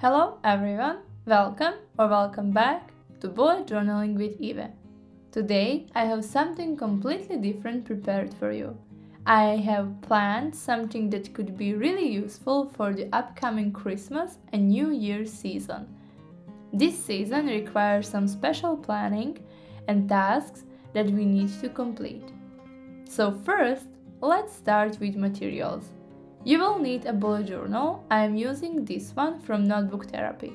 Hello everyone, welcome back to Bullet Journaling with Eve. Today I have something completely different prepared for you. I have planned something that could be really useful for the upcoming Christmas and New Year season. This season requires some special planning and tasks that we need to complete. So first, let's start with materials. You will need a bullet journal. I am using this one from Notebook Therapy.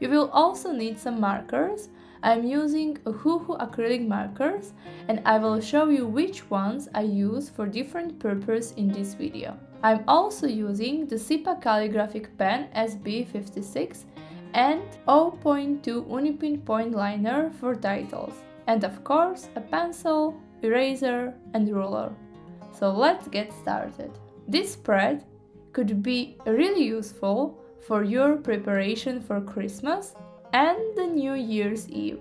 You will also need some markers. I am using Ohuhu acrylic markers and I will show you which ones I use for different purposes in this video. I am also using the SIPA Calligraphic pen SB56 and 0.2 UniPin Pointliner for titles. And of course a pencil, eraser and ruler. So let's get started. This spread could be really useful for your preparation for Christmas and the New Year's Eve.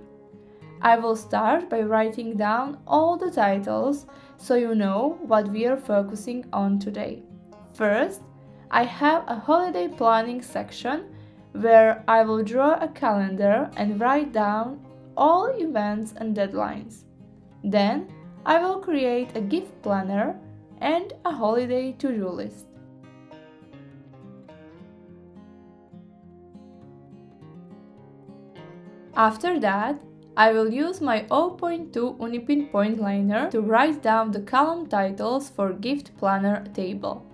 I will start by writing down all the titles so you know what we are focusing on today. First, I have a holiday planning section where I will draw a calendar and write down all events and deadlines. Then, I will create a gift planner and a holiday to-do list. After that, I will use my 0.2 UniPin Pointliner to write down the column titles for gift planner table.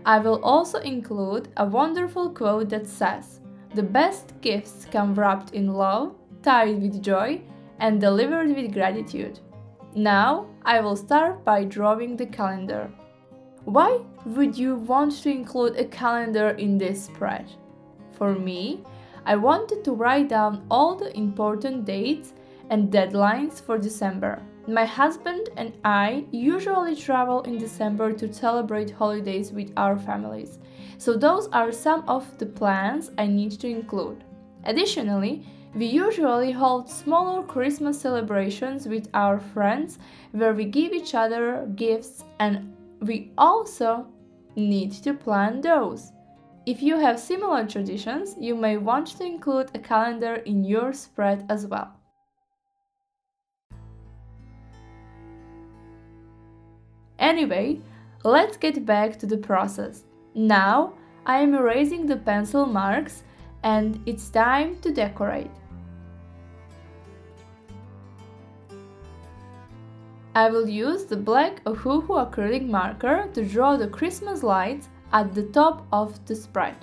I will also include a wonderful quote that says, "The best gifts come wrapped in love, tied with joy, and delivered with gratitude." Now, I will start by drawing the calendar. Why would you want to include a calendar in this spread? For me, I wanted to write down all the important dates and deadlines for December. My husband and I usually travel in December to celebrate holidays with our families, so those are some of the plans I need to include. Additionally, we usually hold smaller Christmas celebrations with our friends where we give each other gifts and we also need to plan those. If you have similar traditions, you may want to include a calendar in your spread as well. Anyway, let's get back to the process. Now, I am erasing the pencil marks and it's time to decorate. I will use the black Ohuhu acrylic marker to draw the Christmas lights at the top of the spread.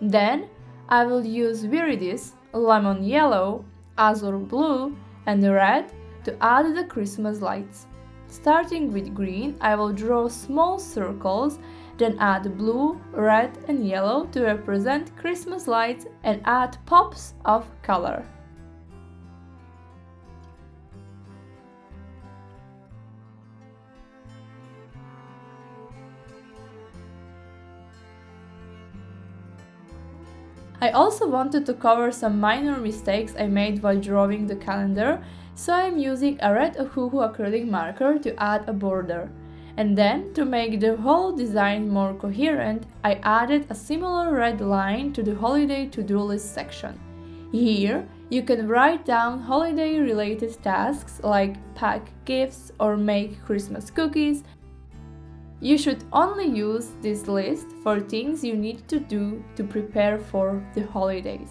Then I will use Viridis, lemon yellow, Azure blue and red to add the Christmas lights. Starting with green, I will draw small circles, then add blue, red and yellow to represent Christmas lights and add pops of color. I also wanted to cover some minor mistakes I made while drawing the calendar, so I am using a red Ohuhu acrylic marker to add a border. And then, to make the whole design more coherent, I added a similar red line to the holiday to-do list section. Here, you can write down holiday-related tasks like pack gifts or make Christmas cookies. You should only use this list for things you need to do to prepare for the holidays.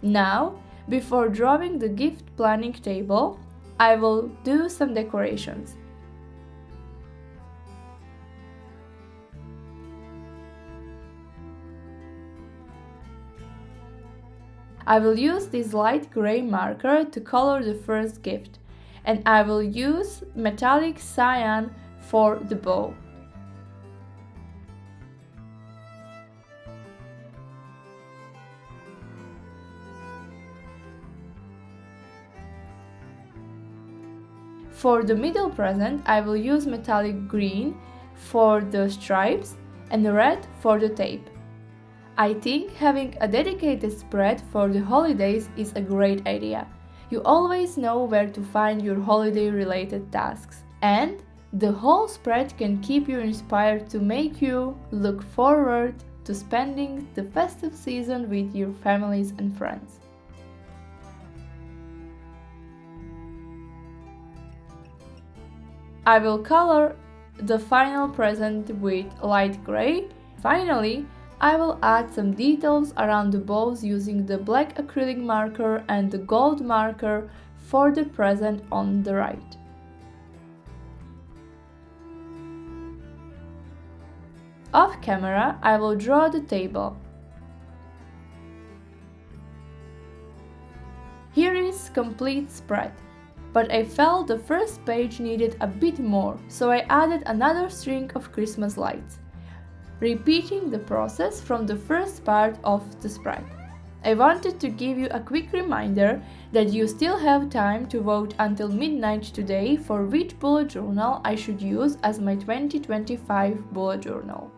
Now, before drawing the gift planning table, I will do some decorations. I will use this light gray marker to color the first gift, and I will use metallic cyan for the bow. For the middle present, I will use metallic green for the stripes and red for the tape. I think having a dedicated spread for the holidays is a great idea. You always know where to find your holiday-related tasks, and the whole spread can keep you inspired to make you look forward to spending the festive season with your families and friends. I will color the final present with light gray. Finally, I will add some details around the bows using the black acrylic marker and the gold marker for the present on the right. Off camera, I will draw the table. Here is complete spread, but I felt the first page needed a bit more, so I added another string of Christmas lights, repeating the process from the first part of the spread. I wanted to give you a quick reminder that you still have time to vote until midnight today for which bullet journal I should use as my 2025 bullet journal.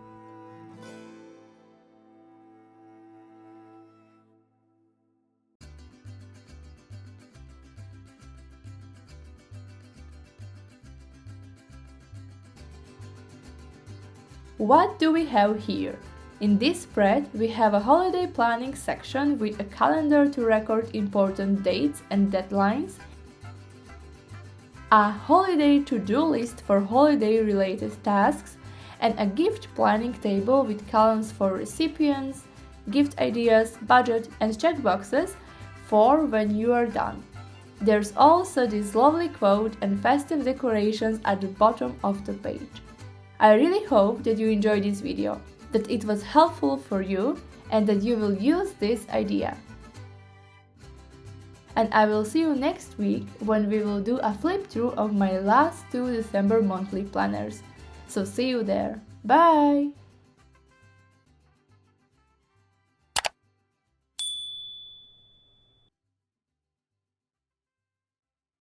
What do we have here? In this spread, we have a holiday planning section with a calendar to record important dates and deadlines, a holiday to-do list for holiday-related tasks, and a gift planning table with columns for recipients, gift ideas, budget, and checkboxes for when you are done. There's also this lovely quote and festive decorations at the bottom of the page. I really hope that you enjoyed this video, that it was helpful for you, and that you will use this idea. And I will see you next week when we will do a flip through of my last 2 December monthly planners. So see you there. Bye!